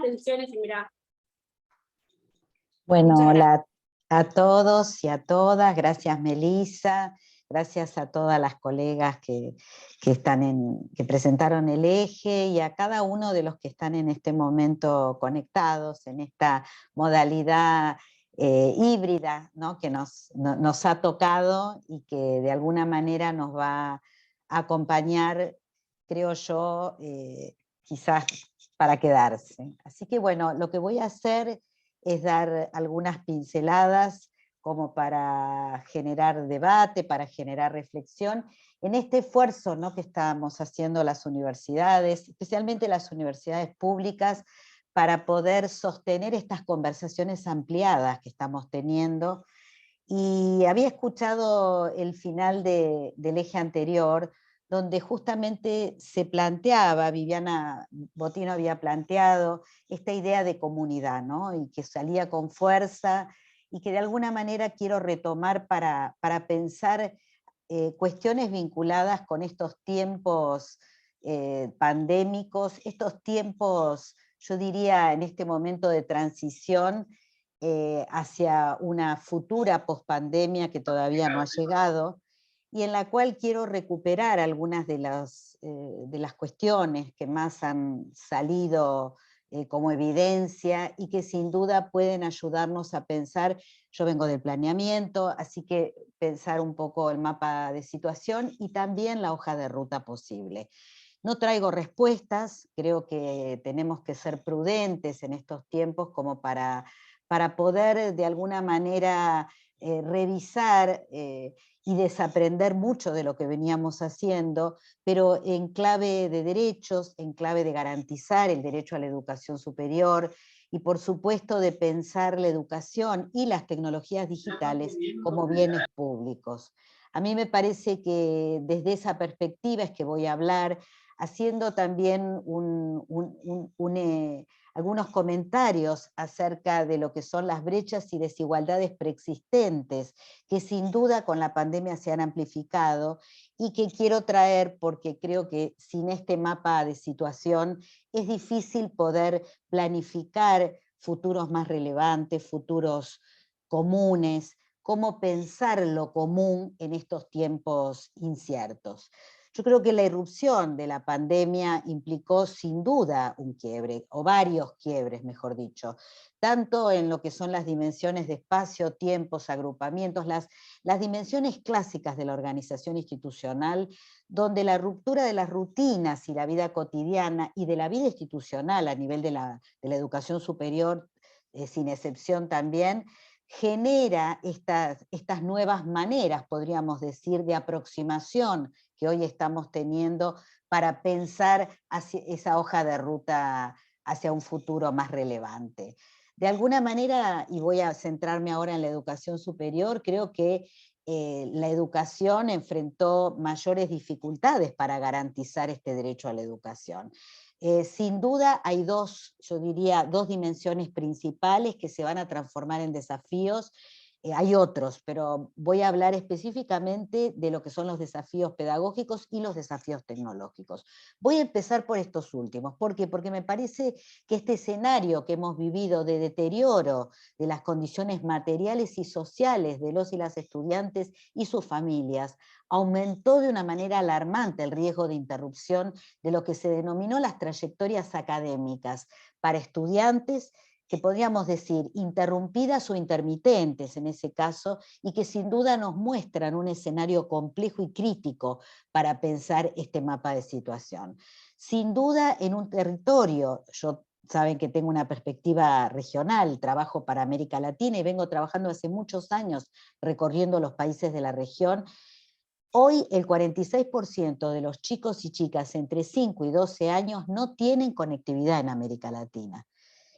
atención y mirá. Bueno, Muchas hola a todos y a todas, gracias Melissa, gracias a todas las colegas que presentaron el eje y a cada uno de los que están en este momento conectados en esta modalidad híbrida, ¿no? Que nos ha tocado y que de alguna manera nos va a acompañar, creo yo, quizás para quedarse. Así que bueno, lo que voy a hacer es dar algunas pinceladas como para generar debate, para generar reflexión, en este esfuerzo, ¿no?, que estamos haciendo las universidades, especialmente las universidades públicas, para poder sostener estas conversaciones ampliadas que estamos teniendo. Y había escuchado el final del eje anterior, donde justamente se planteaba, Viviana Botino había planteado esta idea de comunidad, ¿no? Y que salía con fuerza, y que de alguna manera quiero retomar para pensar cuestiones vinculadas con estos tiempos pandémicos, estos tiempos, yo diría, en este momento de transición hacia una futura pospandemia que todavía no ha llegado, y en la cual quiero recuperar algunas de las cuestiones que más han salido como evidencia y que sin duda pueden ayudarnos a pensar. Yo vengo del planeamiento, así que pensar un poco el mapa de situación y también la hoja de ruta posible. No traigo respuestas, creo que tenemos que ser prudentes en estos tiempos como para poder de alguna manera revisar y desaprender mucho de lo que veníamos haciendo, pero en clave de derechos, en clave de garantizar el derecho a la educación superior y por supuesto de pensar la educación y las tecnologías digitales como bienes públicos. A mí me parece que desde esa perspectiva es que voy a hablar, haciendo también algunos comentarios acerca de lo que son las brechas y desigualdades preexistentes, que sin duda con la pandemia se han amplificado, y que quiero traer porque creo que sin este mapa de situación es difícil poder planificar futuros más relevantes, futuros comunes, cómo pensar lo común en estos tiempos inciertos. Yo creo que la irrupción de la pandemia implicó sin duda un quiebre, o varios quiebres, mejor dicho, tanto en lo que son las dimensiones de espacio, tiempos, agrupamientos, las dimensiones clásicas de la organización institucional, donde la ruptura de las rutinas y la vida cotidiana y de la vida institucional a nivel de la educación superior, sin excepción también, genera estas nuevas maneras, podríamos decir, de aproximación que hoy estamos teniendo para pensar hacia esa hoja de ruta hacia un futuro más relevante. De alguna manera, y voy a centrarme ahora en la educación superior, creo que la educación enfrentó mayores dificultades para garantizar este derecho a la educación. Sin duda hay yo diría, dos dimensiones principales que se van a transformar en desafíos. Hay otros, pero voy a hablar específicamente de lo que son los desafíos pedagógicos y los desafíos tecnológicos. Voy a empezar por estos últimos. ¿Por qué? Porque me parece que este escenario que hemos vivido de deterioro de las condiciones materiales y sociales de los y las estudiantes y sus familias aumentó de una manera alarmante el riesgo de interrupción de lo que se denominó las trayectorias académicas para estudiantes, que podríamos decir interrumpidas o intermitentes en ese caso, y que sin duda nos muestran un escenario complejo y crítico para pensar este mapa de situación. Sin duda en un territorio, saben que tengo una perspectiva regional, trabajo para América Latina y vengo trabajando hace muchos años recorriendo los países de la región. Hoy el 46% de los chicos y chicas entre 5 y 12 años no tienen conectividad en América Latina.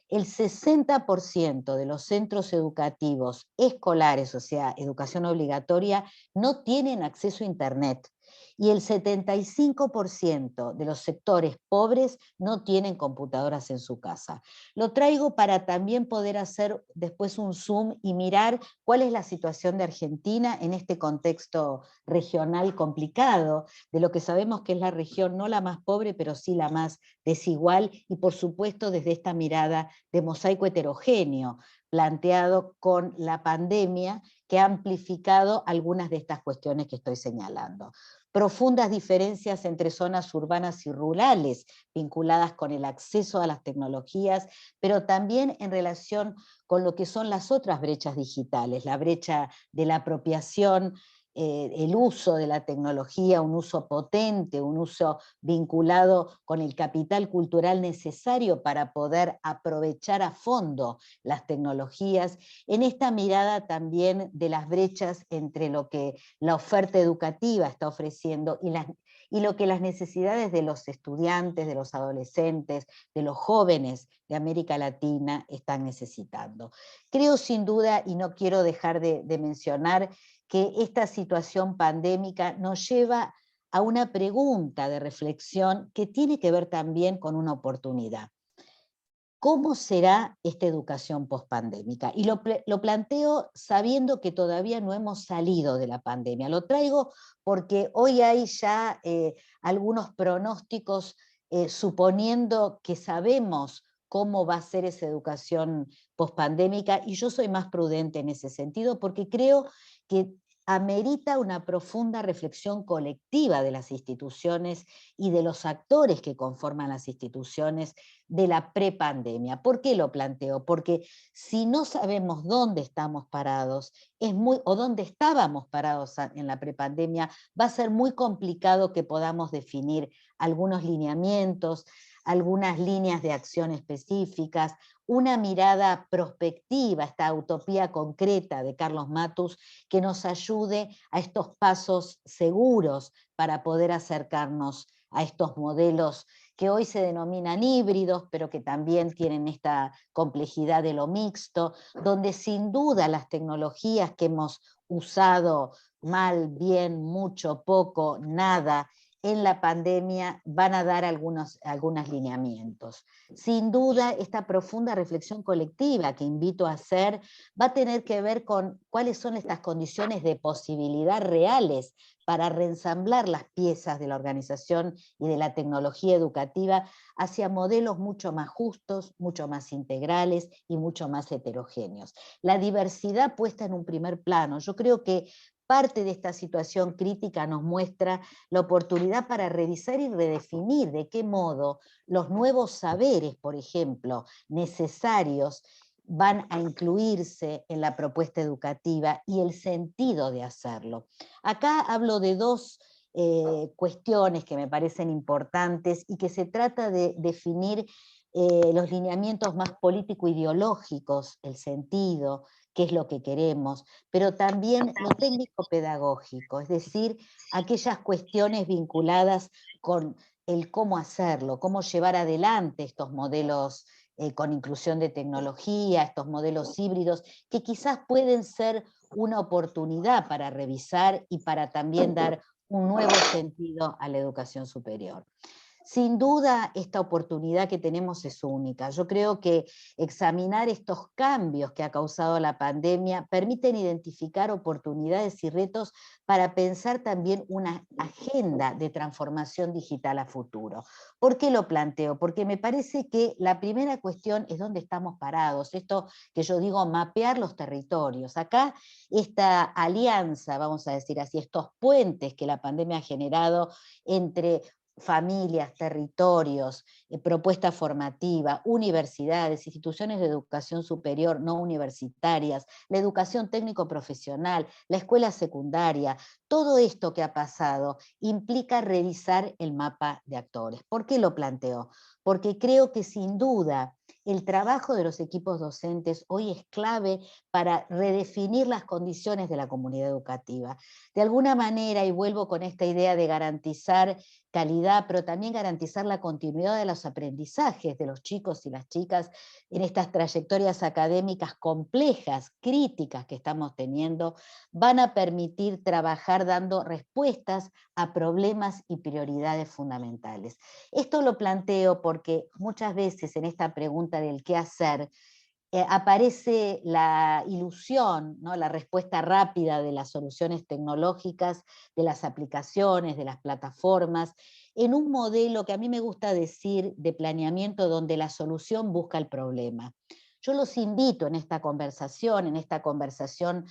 El 60% de los centros educativos escolares, o sea, educación obligatoria, no tienen acceso a Internet. y el 75% de los sectores pobres no tienen computadoras en su casa. Lo traigo para también poder hacer después un zoom y mirar cuál es la situación de Argentina en este contexto regional complicado, de lo que sabemos que es la región no la más pobre, pero sí la más desigual, y por supuesto desde esta mirada de mosaico heterogéneo, planteado con la pandemia, que ha amplificado algunas de estas cuestiones que estoy señalando. Profundas diferencias entre zonas urbanas y rurales, vinculadas con el acceso a las tecnologías, pero también en relación con lo que son las otras brechas digitales, la brecha de la apropiación, el uso de la tecnología, un uso potente, un uso vinculado con el capital cultural necesario para poder aprovechar a fondo las tecnologías, en esta mirada también de las brechas entre lo que la oferta educativa está ofreciendo y lo que las necesidades de los estudiantes, de los adolescentes, de los jóvenes de América Latina están necesitando. Creo sin duda, y no quiero dejar de mencionar, que esta situación pandémica nos lleva a una pregunta de reflexión que tiene que ver también con una oportunidad. ¿Cómo será esta educación pospandémica? Y lo planteo sabiendo que todavía no hemos salido de la pandemia. Lo traigo porque hoy hay ya algunos pronósticos suponiendo que sabemos cómo va a ser esa educación pospandémica, y yo soy más prudente en ese sentido porque creo que amerita una profunda reflexión colectiva de las instituciones y de los actores que conforman las instituciones de la prepandemia. ¿Por qué lo planteo? Porque si no sabemos dónde estamos parados, o dónde estábamos parados en la prepandemia, va a ser muy complicado que podamos definir algunos lineamientos, algunas líneas de acción específicas, una mirada prospectiva, esta utopía concreta de Carlos Matus, que nos ayude a estos pasos seguros para poder acercarnos a estos modelos que hoy se denominan híbridos, pero que también tienen esta complejidad de lo mixto, donde sin duda las tecnologías que hemos usado mal, bien, mucho, poco, nada, en la pandemia van a dar algunos lineamientos. Sin duda, esta profunda reflexión colectiva que invito a hacer va a tener que ver con cuáles son estas condiciones de posibilidad reales para reensamblar las piezas de la organización y de la tecnología educativa hacia modelos mucho más justos, mucho más integrales y mucho más heterogéneos. La diversidad puesta en un primer plano. Yo creo que parte de esta situación crítica nos muestra la oportunidad para revisar y redefinir de qué modo los nuevos saberes, por ejemplo, necesarios, van a incluirse en la propuesta educativa y el sentido de hacerlo. Acá hablo de dos cuestiones que me parecen importantes y que se trata de definir los lineamientos más político-ideológicos, el sentido, qué es lo que queremos, pero también lo técnico-pedagógico, es decir, aquellas cuestiones vinculadas con el cómo hacerlo, cómo llevar adelante estos modelos con inclusión de tecnología, estos modelos híbridos, que quizás pueden ser una oportunidad para revisar y para también dar un nuevo sentido a la educación superior. Sin duda, esta oportunidad que tenemos es única. Yo creo que examinar estos cambios que ha causado la pandemia permiten identificar oportunidades y retos para pensar también una agenda de transformación digital a futuro. ¿Por qué lo planteo? Porque me parece que la primera cuestión es dónde estamos parados. Esto que yo digo, mapear los territorios. Acá esta alianza, vamos a decir así, estos puentes que la pandemia ha generado entre familias, territorios, propuesta formativa, universidades, instituciones de educación superior no universitarias, la educación técnico-profesional, la escuela secundaria, todo esto que ha pasado implica revisar el mapa de actores. ¿Por qué lo planteo? porque creo que sin duda el trabajo de los equipos docentes hoy es clave para redefinir las condiciones de la comunidad educativa. De alguna manera, y vuelvo con esta idea de garantizar calidad, pero también garantizar la continuidad de los aprendizajes de los chicos y las chicas en estas trayectorias académicas complejas, críticas que estamos teniendo, van a permitir trabajar dando respuestas a problemas y prioridades fundamentales. Esto lo planteo porque muchas veces en esta pregunta del qué hacer, aparece la ilusión, ¿no? La respuesta rápida de las soluciones tecnológicas, de las aplicaciones, de las plataformas, en un modelo que a mí me gusta decir de planeamiento donde la solución busca el problema. Yo los invito en esta conversación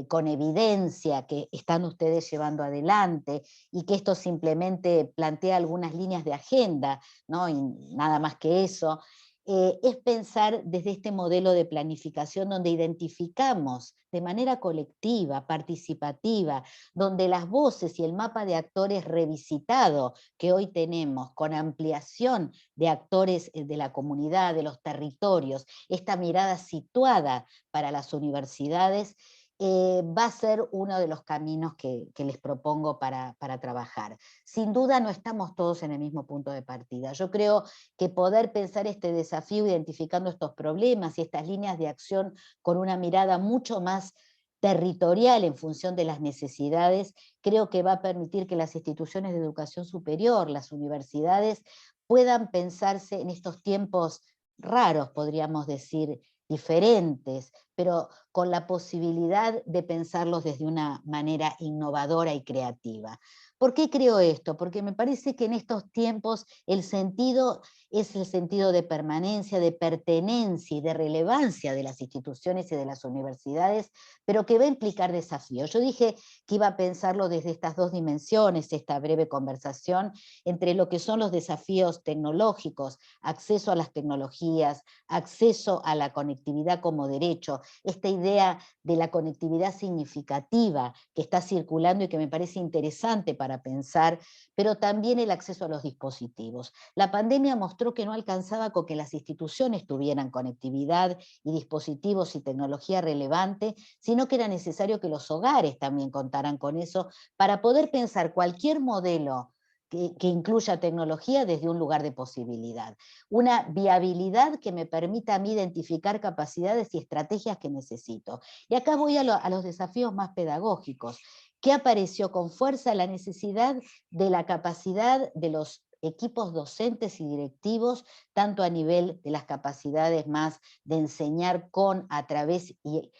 con evidencia que están ustedes llevando adelante y que esto simplemente plantea algunas líneas de agenda, ¿no? Y nada más que eso, es pensar desde este modelo de planificación donde identificamos de manera colectiva, participativa, donde las voces y el mapa de actores revisitado que hoy tenemos con ampliación de actores de la comunidad, de los territorios, esta mirada situada para las universidades, va a ser uno de los caminos que les propongo para trabajar. Sin duda no estamos todos en el mismo punto de partida. Yo creo que poder pensar este desafío identificando estos problemas y estas líneas de acción con una mirada mucho más territorial en función de las necesidades, creo que va a permitir que las instituciones de educación superior, las universidades, puedan pensarse en estos tiempos raros, podríamos decir, diferentes, pero con la posibilidad de pensarlos desde una manera innovadora y creativa. ¿Por qué creo esto? Porque me parece que en estos tiempos el sentido es el sentido de permanencia, de pertenencia y de relevancia de las instituciones y de las universidades, pero que va a implicar desafíos. Yo dije que iba a pensarlo desde estas dos dimensiones, esta breve conversación, entre lo que son los desafíos tecnológicos, acceso a las tecnologías, acceso a la conectividad como derecho, esta idea de la conectividad significativa que está circulando y que me parece interesante para pensar, pero también el acceso a los dispositivos. La pandemia mostró que no alcanzaba con que las instituciones tuvieran conectividad y dispositivos y tecnología relevante, sino que era necesario que los hogares también contaran con eso para poder pensar cualquier modelo que incluya tecnología desde un lugar de posibilidad. Una viabilidad que me permita a mí identificar capacidades y estrategias que necesito. Y acá voy a los desafíos más pedagógicos. ¿Qué apareció con fuerza? La necesidad de la capacidad de los equipos docentes y directivos, tanto a nivel de las capacidades más de enseñar con, a través y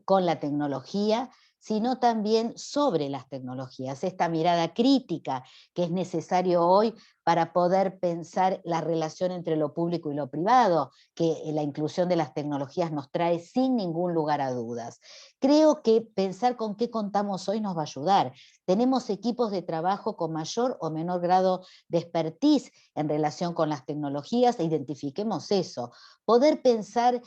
con la tecnología, sino también sobre las tecnologías, esta mirada crítica que es necesario hoy para poder pensar la relación entre lo público y lo privado, que la inclusión de las tecnologías nos trae sin ningún lugar a dudas. Creo que pensar con qué contamos hoy nos va a ayudar. Tenemos equipos de trabajo con mayor o menor grado de expertise en relación con las tecnologías, e identifiquemos eso. Poder pensar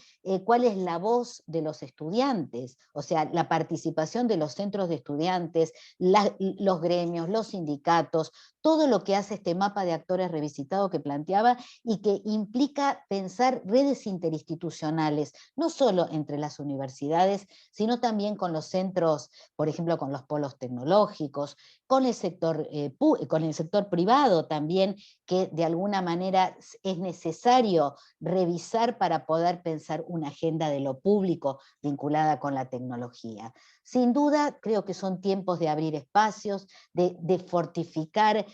cuál es la voz de los estudiantes, o sea, la participación de los centros de estudiantes, los gremios, los sindicatos, todo lo que hace este mapa de actores revisitado que planteaba y que implica pensar redes interinstitucionales, no solo entre las universidades, sino también con los centros, por ejemplo, con los polos tecnológicos, con el sector privado también, que de alguna manera es necesario revisar para poder pensar una agenda de lo público vinculada con la tecnología. Sin duda, creo que son tiempos de abrir espacios, de fortificar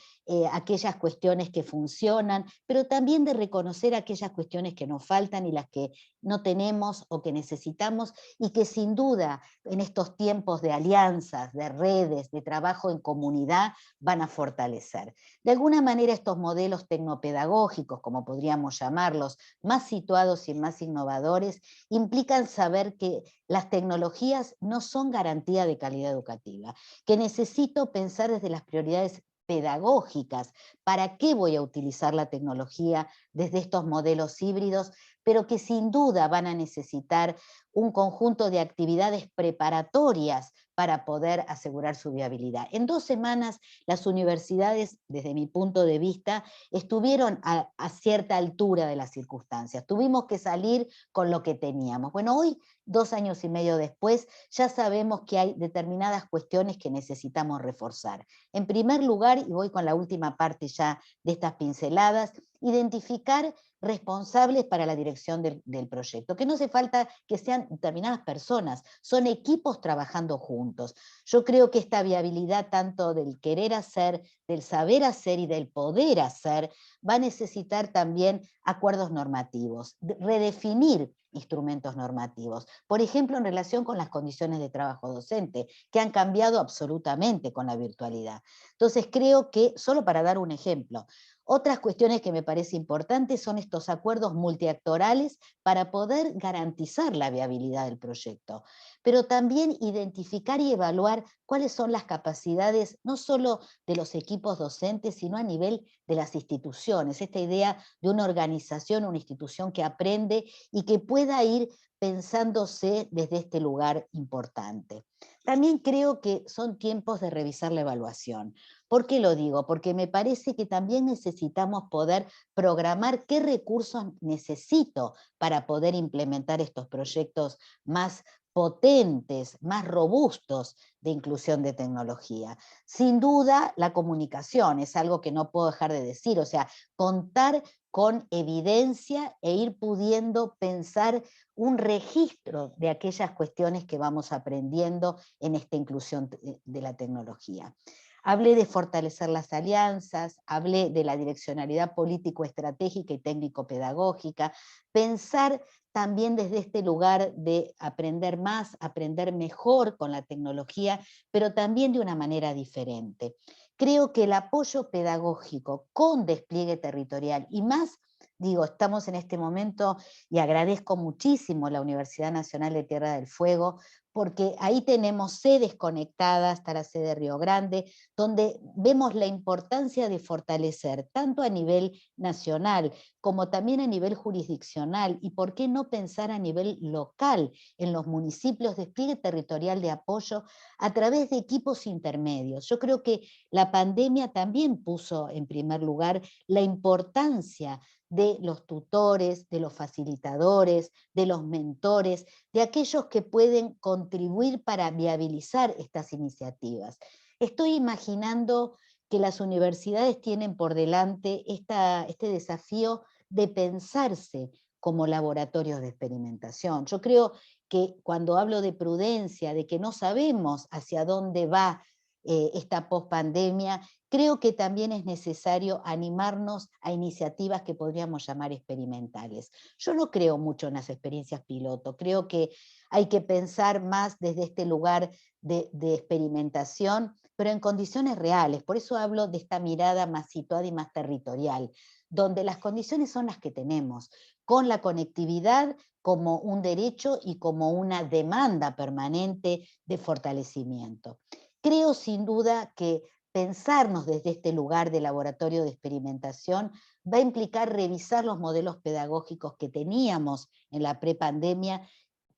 aquellas cuestiones que funcionan, pero también de reconocer aquellas cuestiones que nos faltan y las que no tenemos o que necesitamos, y que sin duda en estos tiempos de alianzas, de redes, de trabajo en comunidad, van a fortalecer. De alguna manera estos modelos tecnopedagógicos, como podríamos llamarlos, más situados y más innovadores, implican saber que las tecnologías no son garantía de calidad educativa, que necesito pensar desde las prioridades pedagógicas, para qué voy a utilizar la tecnología desde estos modelos híbridos, pero que sin duda van a necesitar un conjunto de actividades preparatorias para poder asegurar su viabilidad. En 2 semanas las universidades, desde mi punto de vista, estuvieron a cierta altura de las circunstancias. Tuvimos que salir con lo que teníamos. Bueno, hoy, 2 años y medio después, ya sabemos que hay determinadas cuestiones que necesitamos reforzar. En primer lugar, y voy con la última parte ya de estas pinceladas, identificar responsables para la dirección del proyecto, que no hace falta que sean determinadas personas, son equipos trabajando juntos. Yo creo que esta viabilidad tanto del querer hacer, del saber hacer y del poder hacer, va a necesitar también acuerdos normativos, redefinir instrumentos normativos. Por ejemplo, en relación con las condiciones de trabajo docente, que han cambiado absolutamente con la virtualidad. Entonces creo que, solo para dar un ejemplo, otras cuestiones que me parece importantes son estos acuerdos multiactorales para poder garantizar la viabilidad del proyecto, pero también identificar y evaluar cuáles son las capacidades, no solo de los equipos docentes, sino a nivel de las instituciones, esta idea de una organización, una institución que aprende y que pueda ir pensándose desde este lugar importante. También creo que son tiempos de revisar la evaluación. ¿Por qué lo digo? Porque me parece que también necesitamos poder programar qué recursos necesito para poder implementar estos proyectos más potentes, más robustos de inclusión de tecnología. Sin duda, la comunicación es algo que no puedo dejar de decir, o sea, contar con evidencia e ir pudiendo pensar un registro de aquellas cuestiones que vamos aprendiendo en esta inclusión de la tecnología. Hablé de fortalecer las alianzas, hablé de la direccionalidad político-estratégica y técnico-pedagógica, pensar también desde este lugar de aprender más, aprender mejor con la tecnología, pero también de una manera diferente. Creo que el apoyo pedagógico con despliegue territorial y más, digo, estamos en este momento y agradezco muchísimo la Universidad Nacional de Tierra del Fuego, porque ahí tenemos sedes conectadas, está la sede de Río Grande, donde vemos la importancia de fortalecer, tanto a nivel nacional como también a nivel jurisdiccional, y por qué no pensar a nivel local, en los municipios, despliegue territorial de apoyo a través de equipos intermedios. Yo creo que la pandemia también puso en primer lugar la importancia de los tutores, de los facilitadores, de los mentores, de aquellos que pueden contribuir para viabilizar estas iniciativas. Estoy imaginando que las universidades tienen por delante este desafío de pensarse como laboratorios de experimentación. Yo creo que cuando hablo de prudencia, de que no sabemos hacia dónde va esta pospandemia, creo que también es necesario animarnos a iniciativas que podríamos llamar experimentales. Yo no creo mucho en las experiencias piloto, creo que hay que pensar más desde este lugar de experimentación, pero en condiciones reales. Por eso hablo de esta mirada más situada y más territorial, donde las condiciones son las que tenemos, con la conectividad como un derecho y como una demanda permanente de fortalecimiento. Creo sin duda que pensarnos desde este lugar de laboratorio de experimentación va a implicar revisar los modelos pedagógicos que teníamos en la prepandemia,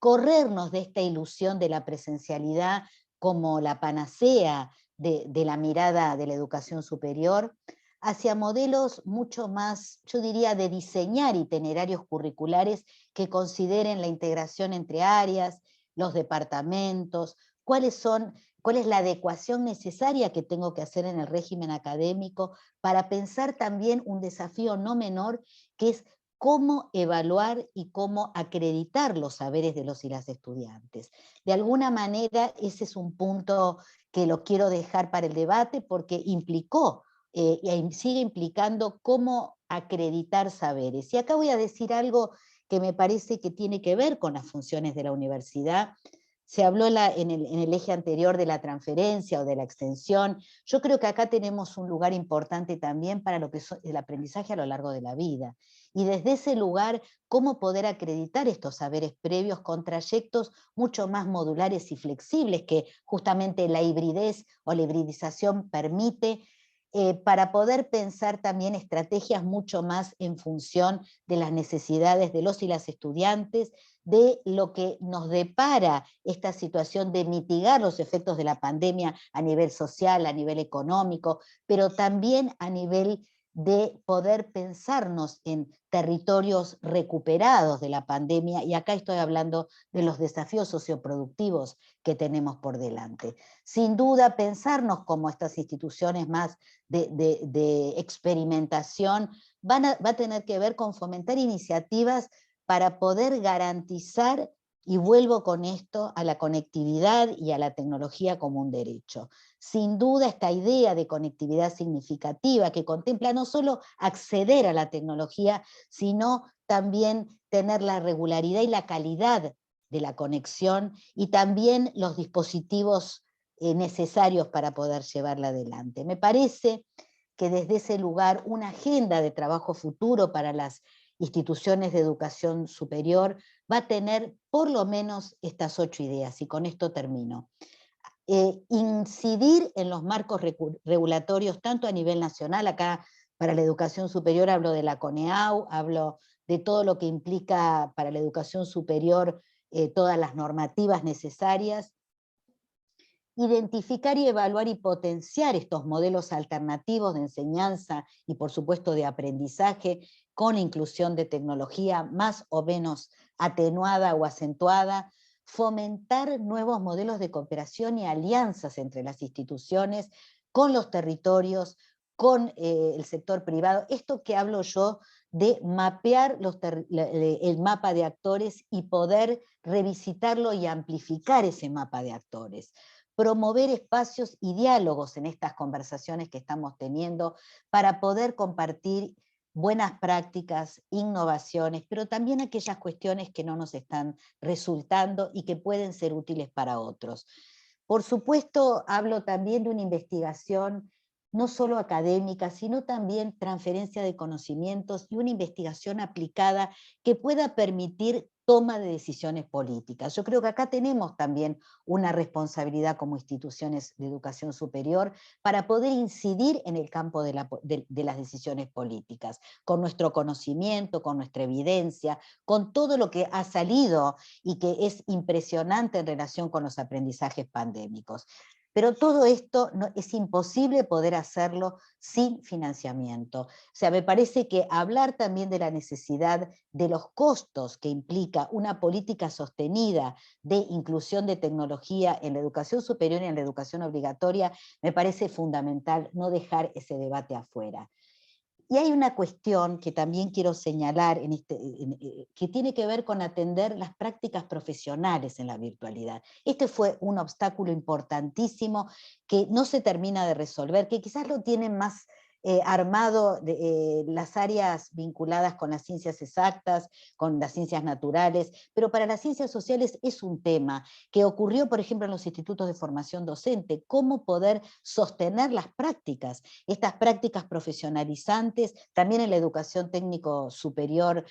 corrernos de esta ilusión de la presencialidad como la panacea de la mirada de la educación superior, hacia modelos mucho más, yo diría, de diseñar itinerarios curriculares que consideren la integración entre áreas, los departamentos, cuál es la adecuación necesaria que tengo que hacer en el régimen académico para pensar también un desafío no menor, que es cómo evaluar y cómo acreditar los saberes de los y las estudiantes. De alguna manera, ese es un punto que lo quiero dejar para el debate porque implicó y sigue implicando cómo acreditar saberes. Y acá voy a decir algo que me parece que tiene que ver con las funciones de la universidad. Se habló en el eje anterior de la transferencia o de la extensión. Yo creo que acá tenemos un lugar importante también para lo que es el aprendizaje a lo largo de la vida. Y desde ese lugar, cómo poder acreditar estos saberes previos con trayectos mucho más modulares y flexibles que justamente la hibridez o la hibridización permite, para poder pensar también estrategias mucho más en función de las necesidades de los y las estudiantes, de lo que nos depara esta situación de mitigar los efectos de la pandemia a nivel social, a nivel económico, pero también a nivel de poder pensarnos en territorios recuperados de la pandemia, y acá estoy hablando de los desafíos socioproductivos que tenemos por delante. Sin duda, pensarnos como estas instituciones más de experimentación va a tener que ver con fomentar iniciativas para poder garantizar, y vuelvo con esto, a la conectividad y a la tecnología como un derecho. Sin duda, esta idea de conectividad significativa que contempla no solo acceder a la tecnología, sino también tener la regularidad y la calidad de la conexión y también los dispositivos necesarios para poder llevarla adelante. Me parece que desde ese lugar una agenda de trabajo futuro para las instituciones de educación superior va a tener por lo menos estas 8 ideas, y con esto termino. Incidir en los marcos regulatorios, tanto a nivel nacional, acá para la educación superior hablo de la CONEAU, hablo de todo lo que implica para la educación superior todas las normativas necesarias, identificar y evaluar y potenciar estos modelos alternativos de enseñanza y por supuesto de aprendizaje con inclusión de tecnología más o menos atenuada o acentuada, fomentar nuevos modelos de cooperación y alianzas entre las instituciones, con los territorios, con el sector privado. Esto que hablo yo de mapear el mapa de actores y poder revisitarlo y amplificar ese mapa de actores. Promover espacios y diálogos en estas conversaciones que estamos teniendo para poder compartir buenas prácticas, innovaciones, pero también aquellas cuestiones que no nos están resultando y que pueden ser útiles para otros. Por supuesto, hablo también de una investigación no solo académica, sino también transferencia de conocimientos y una investigación aplicada que pueda permitir toma de decisiones políticas. Yo creo que acá tenemos también una responsabilidad como instituciones de educación superior para poder incidir en el campo de las decisiones políticas, con nuestro conocimiento, con nuestra evidencia, con todo lo que ha salido y que es impresionante en relación con los aprendizajes pandémicos. Pero todo esto es imposible poder hacerlo sin financiamiento. O sea, me parece que hablar también de la necesidad de los costos que implica una política sostenida de inclusión de tecnología en la educación superior y en la educación obligatoria, me parece fundamental no dejar ese debate afuera. Y hay una cuestión que también quiero señalar, que tiene que ver con atender las prácticas profesionales en la virtualidad. Este fue un obstáculo importantísimo que no se termina de resolver, que quizás lo tienen más armado las áreas vinculadas con las ciencias exactas, con las ciencias naturales, pero para las ciencias sociales es un tema que ocurrió, por ejemplo, en los institutos de formación docente, cómo poder sostener las prácticas, estas prácticas profesionalizantes, también en la educación técnico superior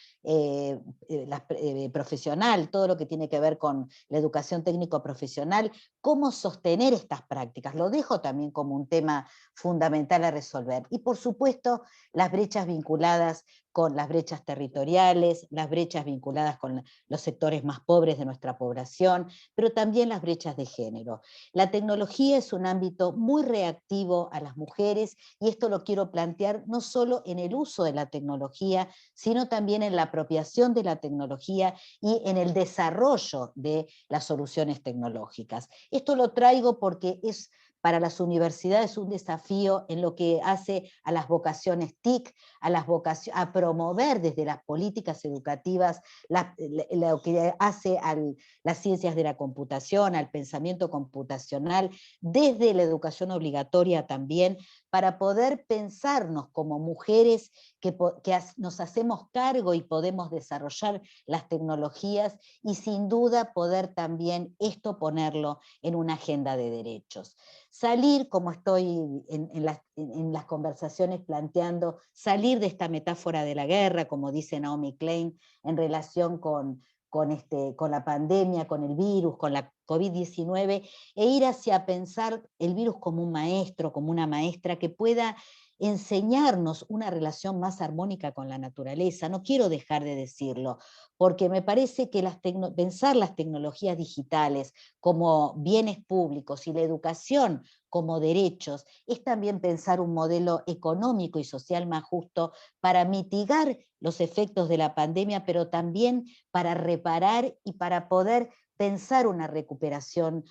profesional, todo lo que tiene que ver con la educación técnico profesional, cómo sostener estas prácticas. Lo dejo también como un tema fundamental a resolver. Y por supuesto, las brechas vinculadas con las brechas territoriales, las brechas vinculadas con los sectores más pobres de nuestra población, pero también las brechas de género. La tecnología es un ámbito muy reactivo a las mujeres, y esto lo quiero plantear no solo en el uso de la tecnología, sino también en la apropiación de la tecnología y en el desarrollo de las soluciones tecnológicas. Esto lo traigo porque es para las universidades un desafío en lo que hace a las vocaciones TIC, a promover desde las políticas educativas lo que hace a las ciencias de la computación, al pensamiento computacional, desde la educación obligatoria también, para poder pensarnos como mujeres que nos hacemos cargo y podemos desarrollar las tecnologías, y sin duda poder también esto ponerlo en una agenda de derechos. Salir, como estoy en las conversaciones planteando, salir de esta metáfora de la guerra, como dice Naomi Klein, en relación con con la pandemia, con el virus, con la COVID-19, e ir hacia pensar el virus como un maestro, como una maestra que pueda enseñarnos una relación más armónica con la naturaleza. No quiero dejar de decirlo, porque me parece que pensar las tecnologías digitales como bienes públicos y la educación como derechos es también pensar un modelo económico y social más justo para mitigar los efectos de la pandemia, pero también para reparar y para poder pensar una recuperación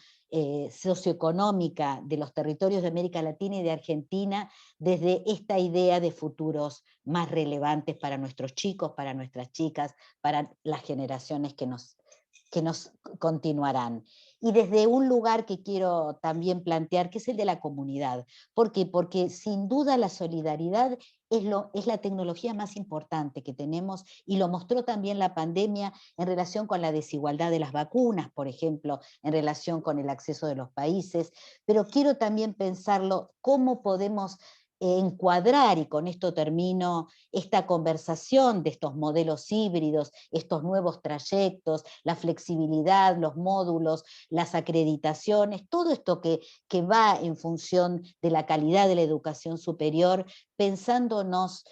socioeconómica de los territorios de América Latina y de Argentina desde esta idea de futuros más relevantes para nuestros chicos, para nuestras chicas, para las generaciones que nos continuarán. Y desde un lugar que quiero también plantear, que es el de la comunidad. ¿Por qué? Porque sin duda la solidaridad es la tecnología más importante que tenemos, y lo mostró también la pandemia en relación con la desigualdad de las vacunas, por ejemplo, en relación con el acceso de los países, pero quiero también pensarlo, cómo podemos encuadrar, y con esto termino, esta conversación de estos modelos híbridos, estos nuevos trayectos, la flexibilidad, los módulos, las acreditaciones, todo esto que va en función de la calidad de la educación superior, pensándonos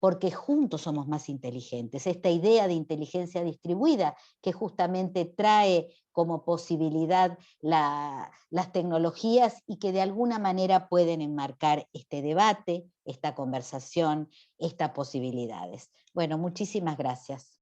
porque juntos somos más inteligentes. Esta idea de inteligencia distribuida que justamente trae como posibilidad las tecnologías y que de alguna manera pueden enmarcar este debate, esta conversación, estas posibilidades. Bueno, muchísimas gracias.